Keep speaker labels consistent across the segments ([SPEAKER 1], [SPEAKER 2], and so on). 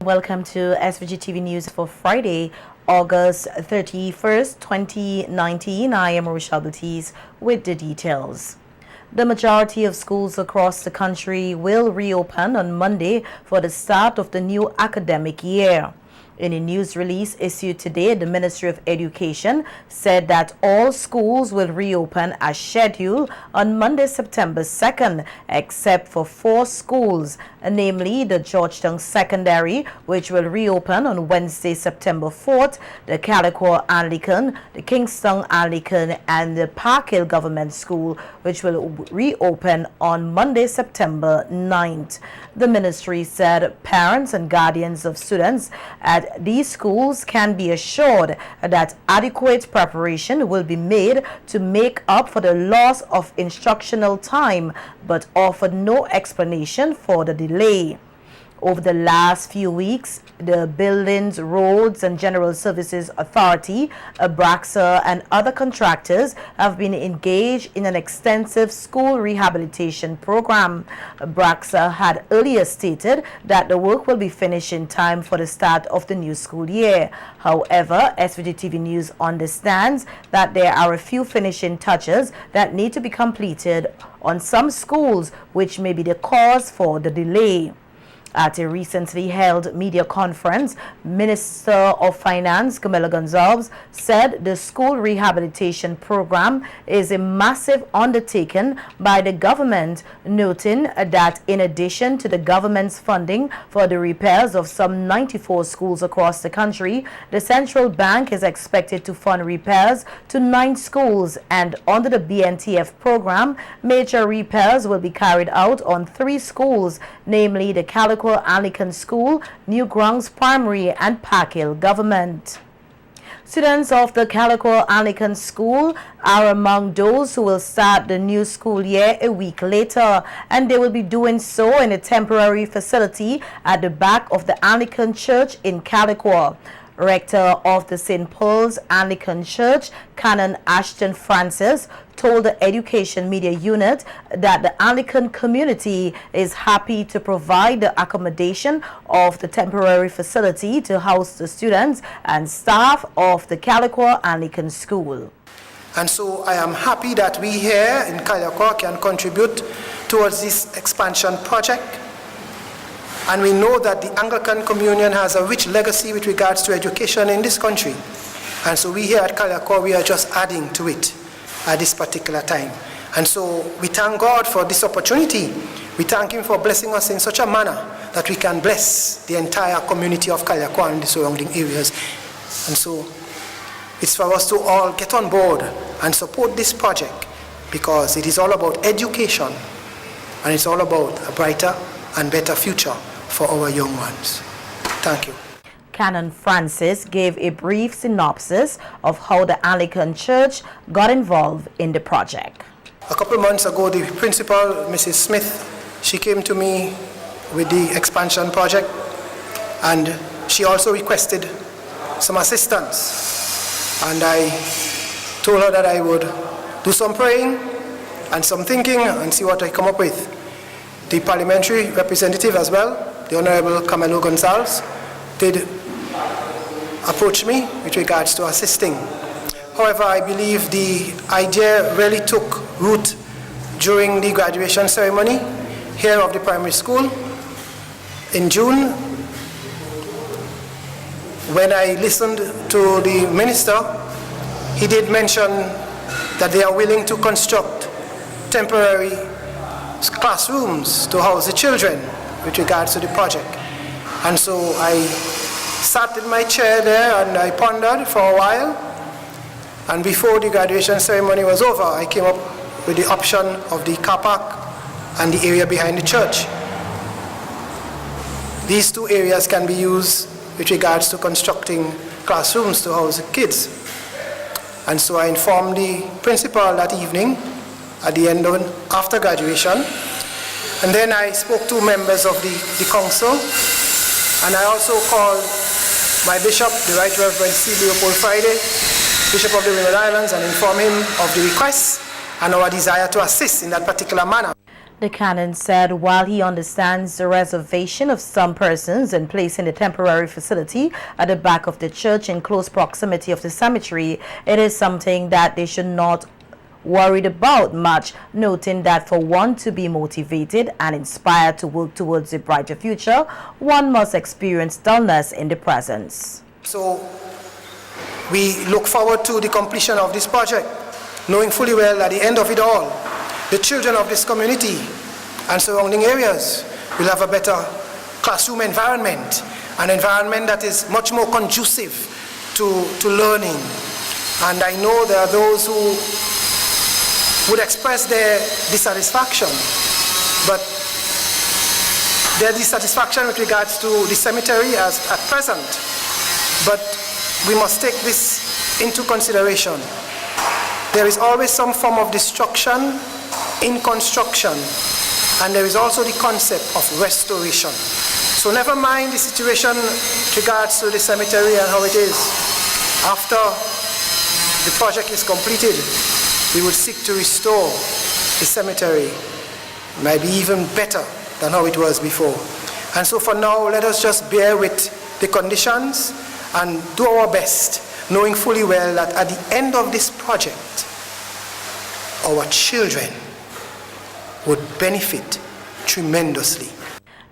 [SPEAKER 1] Welcome to SVGTV News for Friday, August 31st, 2019. I am Rochelle Batiste with the details. The majority of schools across the country will reopen on Monday for the start of the new academic year. In a news release issued today, the Ministry of Education said that all schools will reopen as scheduled on Monday, September 2nd, except for 4 schools, namely the Georgetown Secondary, which will reopen on Wednesday, September 4th, the Calico Anakin, the Kingston Anakin, and the Park Hill Government School, which will reopen on Monday, September 9th. The ministry said parents and guardians of students at these schools can be assured that adequate preparation will be made to make up for the loss of instructional time, but offered no explanation for the delay. Over the last few weeks, the Buildings, Roads and General Services Authority, BRAXA, and other contractors have been engaged in an extensive school rehabilitation program. BRAXA had earlier stated that the work will be finished in time for the start of the new school year. However, SVGTV News understands that there are a few finishing touches that need to be completed on some schools, which may be the cause for the delay. At a recently held media conference, Minister of Finance Camila Gonzalez said the school rehabilitation program is a massive undertaking by the government, noting that in addition to the government's funding for the repairs of some 94 schools across the country, the central bank is expected to fund repairs to 9 schools, and under the BNTF program, major repairs will be carried out on 3 schools, namely the Calico Anakin School, New Grounds Primary, and Park Hill Government. Students of the Calico Anakin School are among those who will start the new school year a week later, and they will be doing so in a temporary facility at the back of the Anakin Church in Calico. Rector of the St. Paul's Anakin Church, Canon Ashton Francis, told the Education Media Unit that the Anakin community is happy to provide the accommodation of the temporary facility to house the students and staff of the Calico Anakin School.
[SPEAKER 2] And so I am happy that we here in Calico can contribute towards this expansion project. And we know that the Anglican Communion has a rich legacy with regards to education in this country. And so we here at Calico, we are just adding to it at this particular time. And so we thank God for this opportunity. We thank Him for blessing us in such a manner that we can bless the entire community of Calico and the surrounding areas. And so it's for us to all get on board and support this project, because it is all about education and it's all about a brighter and better future for our young ones. Thank you.
[SPEAKER 1] Canon Francis gave a brief synopsis of how the Anakin Church got involved in the project.
[SPEAKER 2] A couple of months ago, the principal, Mrs. Smith, she came to me with the expansion project, and she also requested some assistance. And I told her that I would do some praying and some thinking and see what I come up with. The parliamentary representative as well, the Honorable Camila Gonzalez, did approach me with regards to assisting. However, I believe the idea really took root during the graduation ceremony here of the primary school in June, when I listened to the minister. He did mention that they are willing to construct temporary classrooms to house the children with regards to the project. And so I sat in my chair there and I pondered for a while, and before the graduation ceremony was over, I came up with the option of the car park and the area behind the church. These 2 areas can be used with regards to constructing classrooms to house the kids. And so I informed the principal that evening at the end of, after graduation, and then I spoke to members of the council, and I also called my bishop, the Right Reverend C. Leopold Friday, Bishop of the Women Islands, and informed him of the request and our desire to assist in that particular manner.
[SPEAKER 1] The canon said while he understands the reservation of some persons in placing a temporary facility at the back of the church in close proximity of the cemetery, it is something that they should not worried about much, noting that for one to be motivated and inspired to work towards a brighter future, one must experience dullness in the presence.
[SPEAKER 2] So we look forward to the completion of this project, knowing fully well at the end of it all, the children of this community and surrounding areas will have a better classroom environment, an environment that is much more conducive to learning. And I know there are those who would express their dissatisfaction, but their dissatisfaction with regards to the cemetery as at present. But we must take this into consideration. There is always some form of destruction in construction, and there is also the concept of restoration. So never mind the situation with regards to the cemetery and how it is. After the project is completed, we will seek to restore the cemetery, maybe even better than how it was before. And so for now, let us just bear with the conditions and do our best, knowing fully well that at the end of this project, our children would benefit tremendously.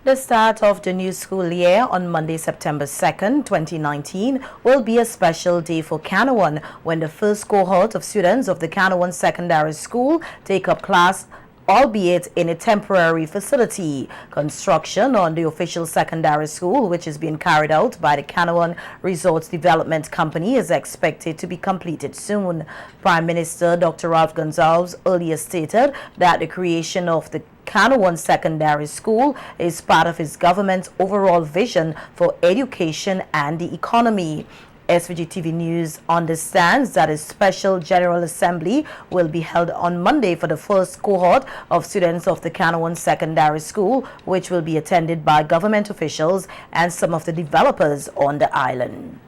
[SPEAKER 1] The start of the new school year on Monday, September 2nd, 2019 will be a special day for Catalan when the first cohort of students of the Catalan Secondary School take up class, albeit in a temporary facility. Construction on the official secondary school, which is being carried out by the Catalan Resorts Development Company, is expected to be completed soon. Prime Minister Dr. Ralph Gonsalves earlier stated that the creation of the Catalan Secondary School is part of his government's overall vision for education and the economy. SVGTV News understands that a special General Assembly will be held on Monday for the first cohort of students of the Catalan Secondary School, which will be attended by government officials and some of the developers on the island.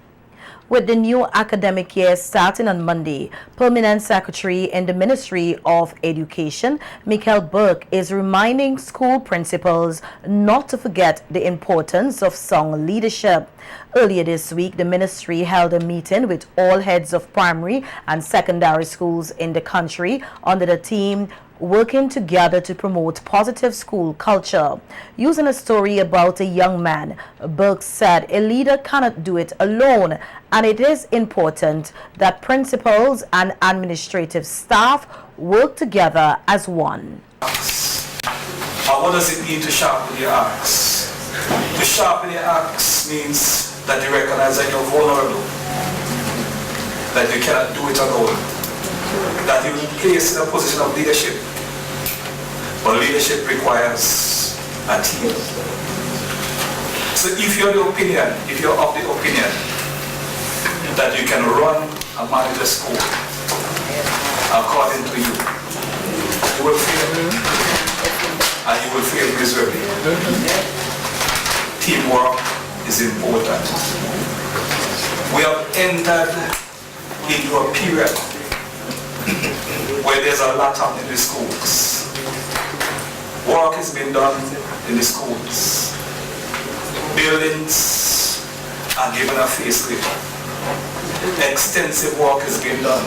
[SPEAKER 1] With the new academic year starting on Monday, Permanent Secretary in the Ministry of Education, Michael Burke, is reminding school principals not to forget the importance of song leadership. Earlier this week, the ministry held a meeting with all heads of primary and secondary schools in the country under the theme Working Together to Promote Positive School Culture. Using a story about a young man, Burke said a leader cannot do it alone, and it is important that principals and administrative staff work together as one.
[SPEAKER 3] What does it mean to sharpen your axe? To sharpen your axe means that you recognize that you're vulnerable, that you cannot do it alone, that you're placed in a position of leadership. But leadership requires a team. So if you're of the opinion that you can run and manage a school according to you, you will fail. And you will fail miserably. Teamwork is important. We have entered into a period where there's a lot happening in the schools. Work has been done in the schools. Buildings are given a facelift. Extensive work has been done.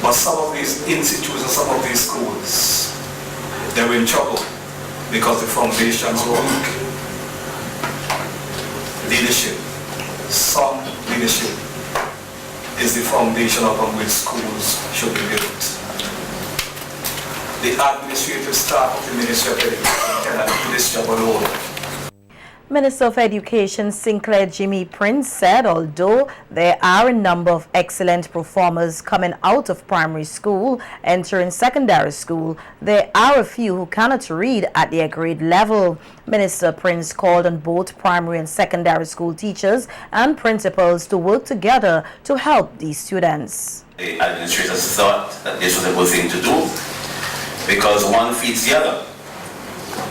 [SPEAKER 3] But some of these institutions, some of these schools, they're in trouble because the foundations were weak. Leadership, sound leadership, is the foundation upon which schools should be built. The administrative staff of the Ministry of Education cannot do this job alone.
[SPEAKER 1] Minister of Education Sinclair Jimmy Prince said although there are a number of excellent performers coming out of primary school entering secondary school, there are a few who cannot read at their grade level. Minister Prince called on both primary and secondary school teachers and principals to work together to help these students.
[SPEAKER 4] The administrators thought that this was a good thing to do because one feeds the other.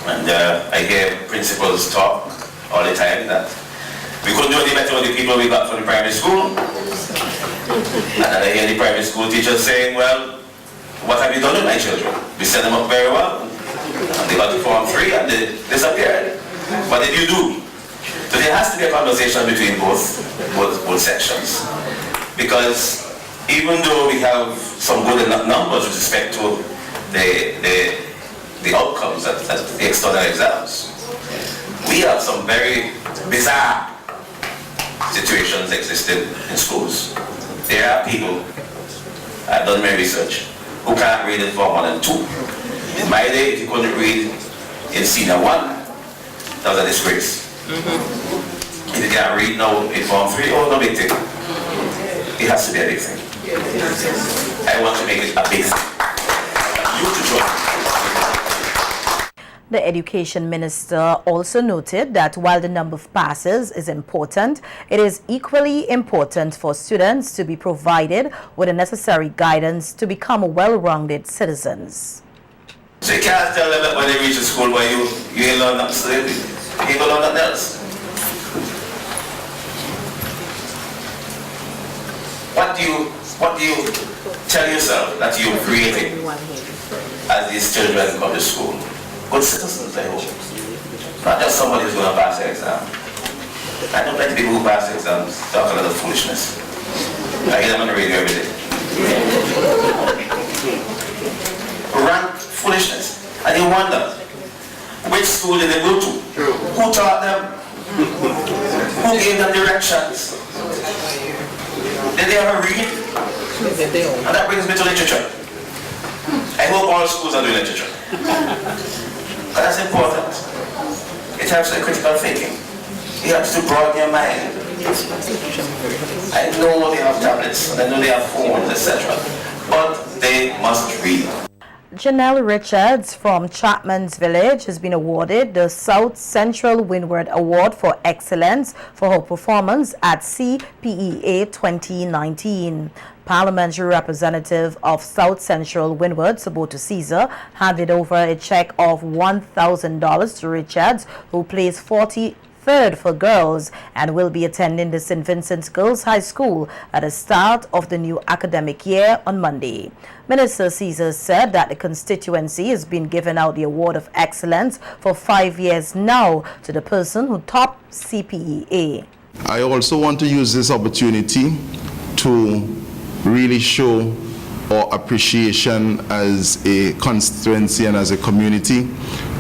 [SPEAKER 4] And I hear principals talk all the time that we couldn't do any better with the people we got from the primary school. And I hear the primary school teachers saying, well, what have you done with my children? We set them up very well, and they got to Form 3 and they disappeared. What did you do? So there has to be a conversation between both sections. Because even though we have some good enough numbers with respect to the outcomes at the external exams, we have some very bizarre situations existing in schools. There are people, I've done my research, who can't read in Form 1 and 2. In my day, if you couldn't read in Senior 1, that was a disgrace. If you can't read now in Form 3, oh, no big thing. It has to be a big thing. I want to make it a big thing. You to join.
[SPEAKER 1] The Education Minister also noted that while the number of passes is important, it is equally important for students to be provided with the necessary guidance to become well-rounded citizens.
[SPEAKER 4] So you can't tell them that when they reach the school where you ain't learn nothing, you ain't gonna learn nothing else. What do you tell yourself that you're creating as these children come to school? Good citizens, I hope. Not just somebody who's going to pass the exam. I know plenty of people who pass the exams talk a lot of foolishness. I hear them on the radio every day. Rank foolishness. And you wonder, which school did they go to? Who taught them? Who gave them directions? Did they ever read? And that brings me to literature. I hope all schools are doing literature. That's important. It helps with critical thinking. It helps to broaden your mind. I know they have tablets, and I know they have phones, etc. But they must read.
[SPEAKER 1] Janelle Richards from Chapman's Village has been awarded the South Central Windward Award for Excellence for her performance at CPEA 2019. Parliamentary representative of South Central Windward, Saboto Caesar, handed over a check of $1,000 to Richards, who plays 43rd for girls and will be attending the St. Vincent's Girls High School at the start of the new academic year on Monday. Minister Caesar said that the constituency has been given out the Award of Excellence for 5 years now to the person who topped CPEA.
[SPEAKER 5] I also want to use this opportunity to really show our appreciation as a constituency and as a community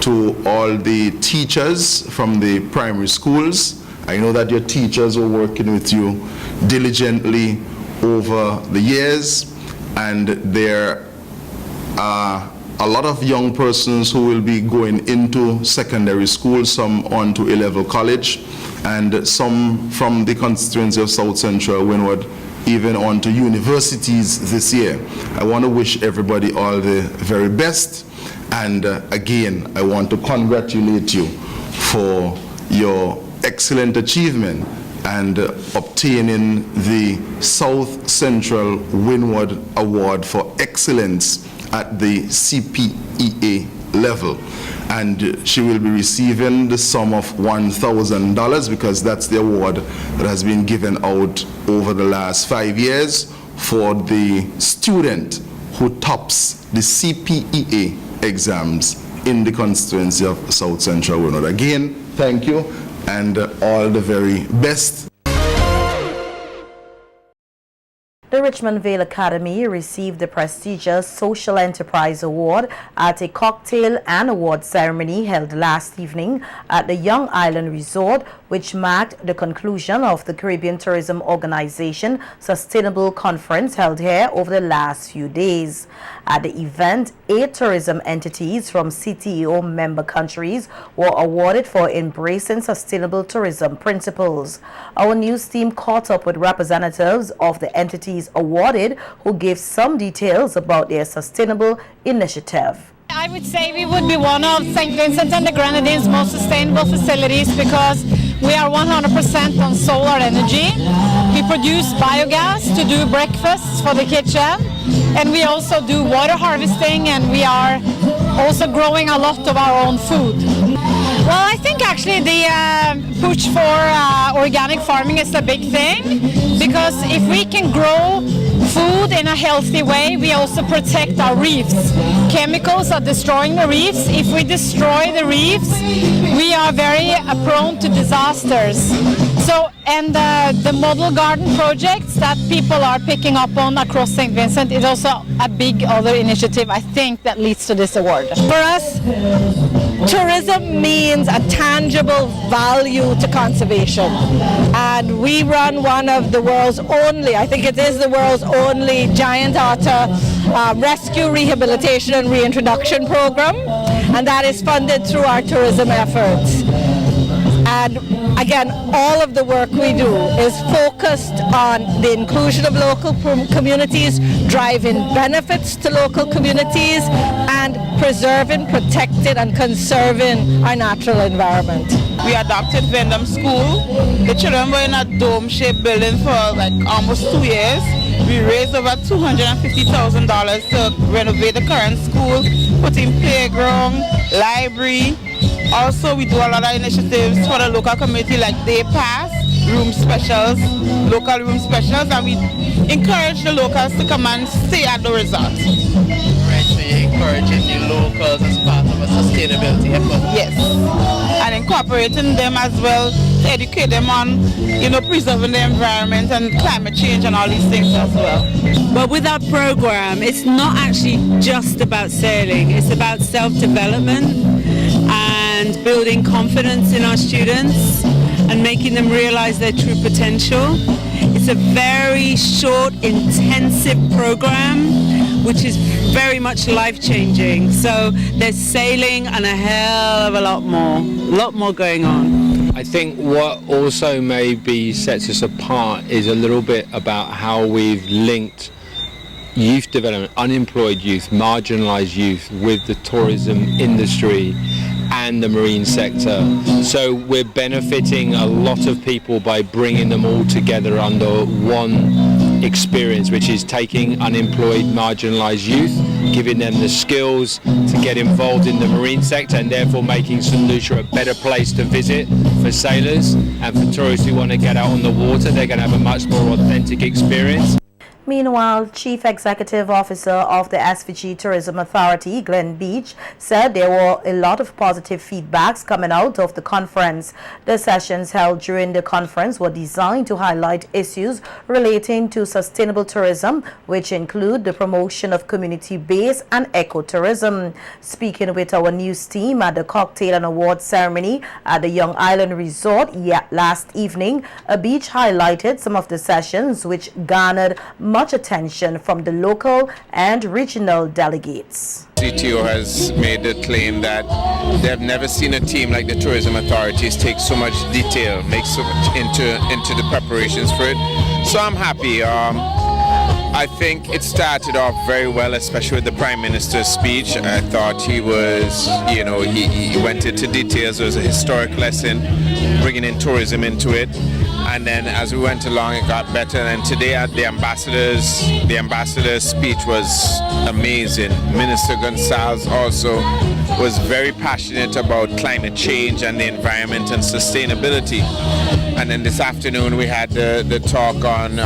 [SPEAKER 5] to all the teachers from the primary schools. I know that your teachers are working with you diligently over the years, and there are a lot of young persons who will be going into secondary school, some on to A-level college, and some from the constituency of South Central Windward even on to universities this year. I want to wish everybody all the very best, and again I want to congratulate you for your excellent achievement and obtaining the South Central Windward Award for Excellence at the CPEA level. And she will be receiving the sum of $1,000 because that's the award that has been given out over the last 5 years for the student who tops the CPEA exams in the constituency of South Central Windward. Again, thank you and all the very best.
[SPEAKER 1] The Richmond Vale Academy received the prestigious Social Enterprise Award at a cocktail and award ceremony held last evening at the Young Island Resort, which marked the conclusion of the Caribbean Tourism Organization Sustainable Conference held here over the last few days. At the event, 8 tourism entities from CTO member countries were awarded for embracing sustainable tourism principles. Our news team caught up with representatives of the entities awarded, who gave some details about their sustainable initiative.
[SPEAKER 6] I would say we would be one of St. Vincent and the Grenadines' most sustainable facilities because we are 100% on solar energy. We produce biogas to do breakfasts for the kitchen, and we also do water harvesting, and we are also growing a lot of our own food. Well, I think actually the push for organic farming is a big thing, because if we can grow food in a healthy way, we also protect our reefs. Chemicals are destroying the reefs. If we destroy the reefs, we are very prone to disasters. So, and the model garden projects that people are picking up on across St. Vincent is also a big other initiative, I think, that leads to this award.
[SPEAKER 7] For us, tourism means a tangible value to conservation. And we run one of the world's only, I think it is the world's only giant otter rescue, rehabilitation and reintroduction program. And that is funded through our tourism efforts. And again, all of the work we do is focused on the inclusion of local communities, driving benefits to local communities, and preserving, protecting, and conserving our natural environment.
[SPEAKER 8] We adopted Vendom School. The children were in a dome-shaped building for like almost 2 years. We raised over $250,000 to renovate the current school, put in playground, library. Also, we do a lot of initiatives for the local community like Day Pass, room specials, local room specials, and we encourage the locals to come and stay at the resort.
[SPEAKER 9] Right, so you're encouraging the locals as part of a sustainability effort?
[SPEAKER 8] Yes, and incorporating them as well, to educate them on, preserving the environment and climate change and all these things as well.
[SPEAKER 10] Well, with our program, it's not actually just about sailing, it's about self-development and building confidence in our students and making them realize their true potential. It's a very short, intensive program which is very much life-changing. So there's sailing and a hell of a lot more going on.
[SPEAKER 11] I think what also maybe sets us apart is a little bit about how we've linked youth development, unemployed youth, marginalized youth with the tourism industry and the marine sector. So we're benefiting a lot of people by bringing them all together under one experience, which is taking unemployed, marginalized youth, giving them the skills to get involved in the marine sector and therefore making St. Lucia a better place to visit for sailors and for tourists who want to get out on the water. They're going to have a much more authentic experience.
[SPEAKER 1] Meanwhile, Chief Executive Officer of the SVG Tourism Authority, Glenn Beach, said there were a lot of positive feedbacks coming out of the conference. The sessions held during the conference were designed to highlight issues relating to sustainable tourism, which include the promotion of community-based and ecotourism. Speaking with our news team at the cocktail and awards ceremony at the Young Island Resort last evening, Beach highlighted some of the sessions which garnered much attention from the local and regional delegates.
[SPEAKER 12] CTO has made the claim that they've never seen a team like the tourism authorities take so much detail, make so much into the preparations for it. So I'm happy. I think it started off very well, especially with the Prime Minister's speech. I thought he was, he went into details. It was a historic lesson, bringing in tourism into it. And then as we went along, it got better. And today at the ambassador's speech was amazing. Minister Gonzalez also was very passionate about climate change and the environment and sustainability. And then this afternoon we had the talk on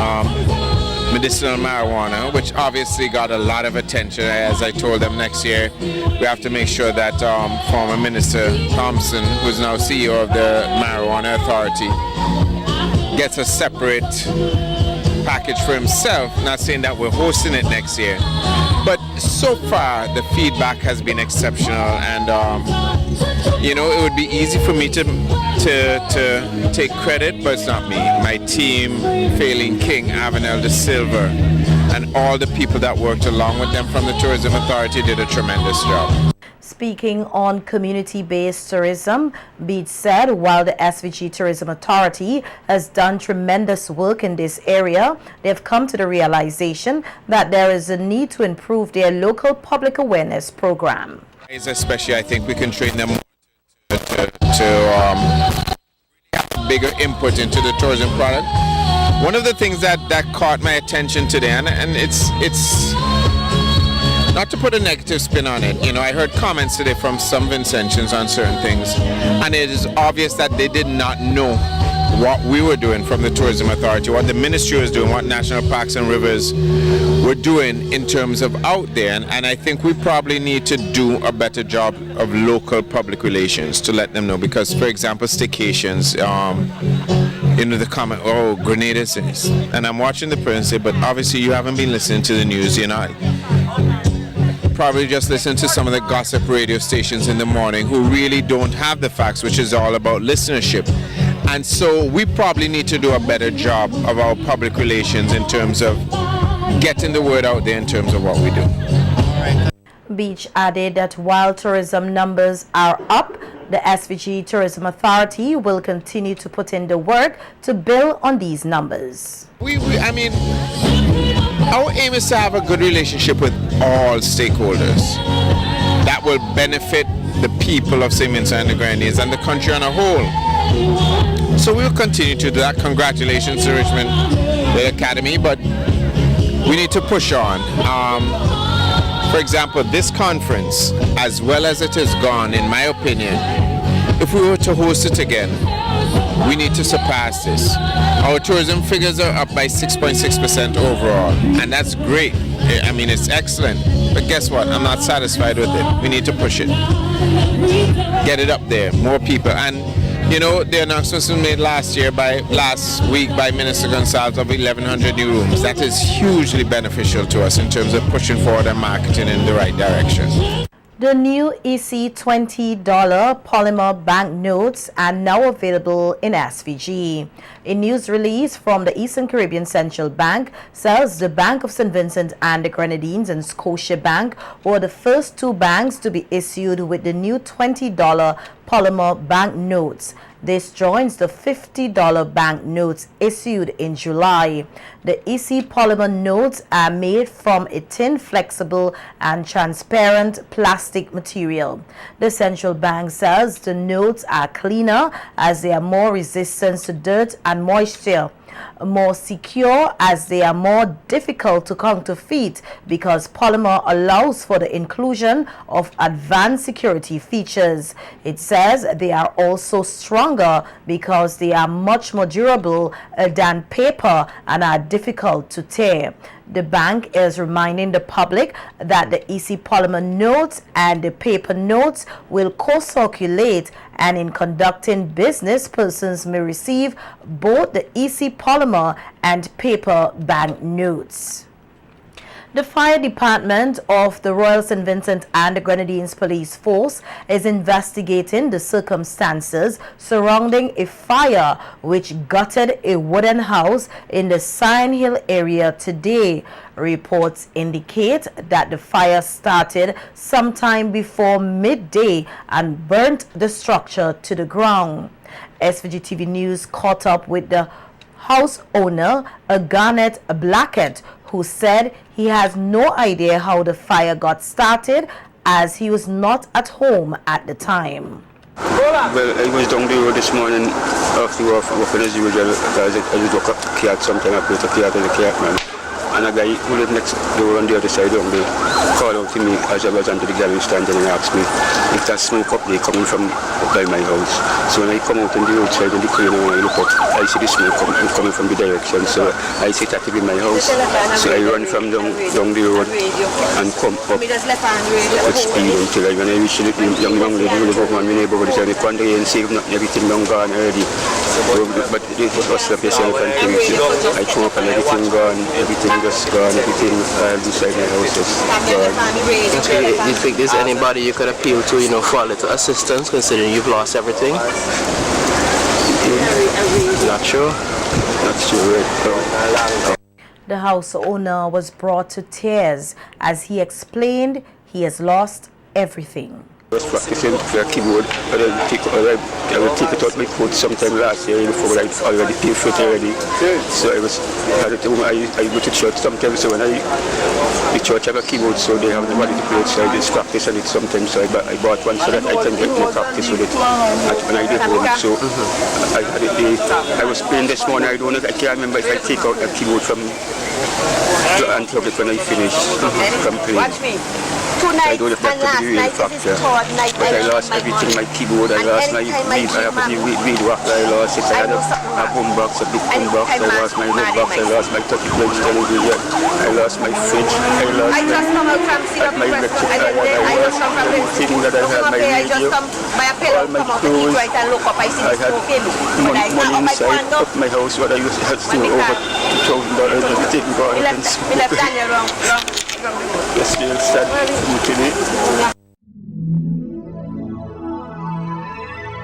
[SPEAKER 12] medicinal marijuana, which obviously got a lot of attention. As I told them, next year we have to make sure that former Minister Thompson, who's now CEO of the Marijuana Authority, gets a separate package for himself. Not saying that we're hosting it next year, but so far the feedback has been exceptional, and it would be easy for me to take credit, but it's not me. My team, Failing King, Avenel De Silva, and all the people that worked along with them from the Tourism Authority did a tremendous job.
[SPEAKER 1] Speaking on community-based tourism, Beach said while the SVG Tourism Authority has done tremendous work in this area, they've come to the realization that there is a need to improve their local public awareness program.
[SPEAKER 12] Especially, I think we can train them to have bigger input into the tourism product. One of the things that caught my attention today, and it's not to put a negative spin on it, I heard comments today from some Vincentians on certain things, and it is obvious that they did not know what we were doing from the Tourism Authority, what the Ministry was doing, what National Parks and Rivers were doing in terms of out there. And I think we probably need to do a better job of local public relations to let them know. Because, for example, staycations, the comment, oh, Grenada's is. And I'm watching the press, but obviously you haven't been listening to the news, probably just listen to some of the gossip radio stations in the morning who really don't have the facts, which is all about listenership. And so we probably need to do a better job of our public relations in terms of getting the word out there in terms of what we do.
[SPEAKER 1] Beach added that while tourism numbers are up, the SVG Tourism Authority will continue to put in the work to build on these numbers.
[SPEAKER 12] Our aim is to have a good relationship with all stakeholders that will benefit the people of St. Vincent and the Grenadines and the country on a whole. So we'll continue to do that. Congratulations to Richmond, the Academy, but we need to push on. For example, this conference, as well as it has gone, in my opinion, if we were to host it again, we need to surpass this. Our tourism figures are up by 6.6% overall, and that's great. It's excellent. But guess what? I'm not satisfied with it. We need to push it. Get it up there, more people. And the announcements were made last week by Minister Gonsalves of 1,100 new rooms. That is hugely beneficial to us in terms of pushing forward and marketing in the right direction.
[SPEAKER 1] The new EC $20 polymer banknotes are now available in SVG. A news release from the Eastern Caribbean Central Bank says the Bank of St. Vincent and the Grenadines and Scotia Bank were the first two banks to be issued with the new $20 polymer banknotes. This joins the $50 banknotes issued in July. The EC polymer notes are made from a thin, flexible, and transparent plastic material. The central bank says the notes are cleaner as they are more resistant to dirt and moisture, more secure as they are more difficult to counterfeit because polymer allows for the inclusion of advanced security features. It says they are also stronger because they are much more durable than paper and are difficult to tear. The bank is reminding the public that the EC polymer notes and the paper notes will co-circulate, and in conducting business, persons may receive both the EC polymer and paper bank notes. The Fire Department of the Royal St. Vincent and the Grenadines Police Force is investigating the circumstances surrounding a fire which gutted a wooden house in the Sign Hill area today. Reports indicate that the fire started sometime before midday and burnt the structure to the ground. SVGTV News caught up with the house owner, Garnet Blackett, who said he has no idea how the fire got started as he was not at home at the time.
[SPEAKER 13] Well, I was down the road this morning after working as usual. I was a cat sometime. I put a cat in the cat, man. And a guy who lived next door on the other side of me called out to me as I was onto the gallery stand and asked me if that smoke up there coming from by my house. So when I come out on the outside in the crane and I look up, I see the smoke coming from the direction. So I see that to be my house. So I run from down the road and come up with speed until when I reach the young lady who live up on my neighborhood, I come there and see everything down gone already. But it was up yourself and things. I come up and everything gone, everything just gone, everything beside my house is gone.
[SPEAKER 9] Okay, do you think there's anybody you could appeal to, for a little assistance, considering you've lost everything? Not sure?
[SPEAKER 13] Not sure.
[SPEAKER 1] The house owner was brought to tears as he explained he has lost everything.
[SPEAKER 13] I was practicing for a keyboard, but I will take it out my foot sometime last year before I already paid for it already. So I go to church sometimes, so when the church have a keyboard, so they have nobody to play it, so I just practice on it sometimes. So I bought one so that I can get more practice with it when I get home. So I was playing this morning, I can't remember if I take out a keyboard from unplug it when I finish. Complete.
[SPEAKER 14] Watch me.
[SPEAKER 13] I
[SPEAKER 14] Tonight
[SPEAKER 13] don't have that
[SPEAKER 14] and last
[SPEAKER 13] to be
[SPEAKER 14] night
[SPEAKER 13] real
[SPEAKER 14] is
[SPEAKER 13] factor.
[SPEAKER 14] third night.
[SPEAKER 13] But I lost everything, my keyboard, I lost my weed, I have the weed whack, I lost it. I had a boom box, a big boom box, I lost my wood box, I lost my 30-inch television, I lost my fridge, I lost my electric iron, I lost everything that I had, my radio, all my clothes. I had money inside of my house, what I used to have still over $2,000, everything gone. Yes, we'll start today.